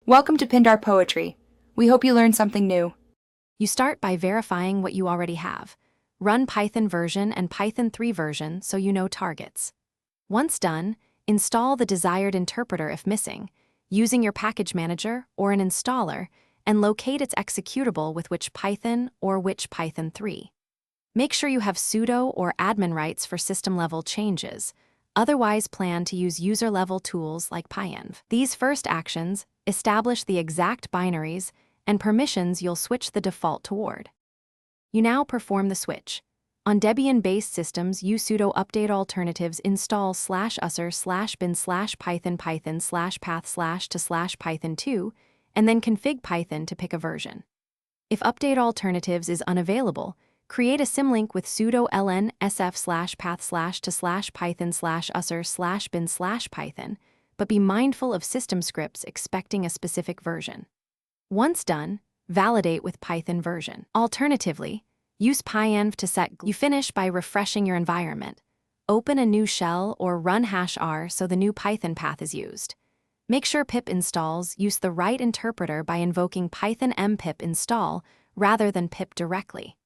Welcome to Pindar Poetry. We hope you learned something new. You start by verifying what you already have. Run Python version and Python 3 version so you know targets. Once done, install the desired interpreter if missing, using your package manager or an installer, and locate its executable with which Python or which Python 3. Make sure you have sudo or admin rights for system-level changes. Otherwise, plan to use user-level tools like pyenv. These first actions establish the exact binaries and permissions you'll switch the default toward. You now perform the switch. On Debian-based systems, use sudo update alternatives install /usr/bin/python/path/to/python2 and then config Python to pick a version. If update alternatives is unavailable, create a symlink with sudo ln sf/path/to/python/usr/bin/python, but be mindful of system scripts expecting a specific version. Once done, validate with Python version. Alternatively, use pyenv to set. You finish by refreshing your environment. Open a new shell or run #r so the new Python path is used. Make sure pip installs use the right interpreter by invoking python mpip install rather than pip directly.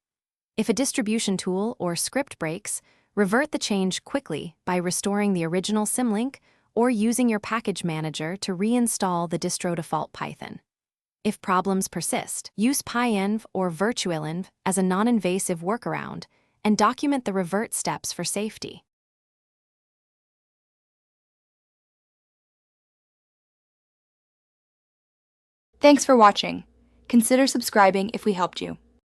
If a distribution tool or script breaks, revert the change quickly by restoring the original symlink or using your package manager to reinstall the distro default Python. If problems persist, use pyenv or virtualenv as a non-invasive workaround and document the revert steps for safety. Thanks for watching. Consider subscribing if we helped you.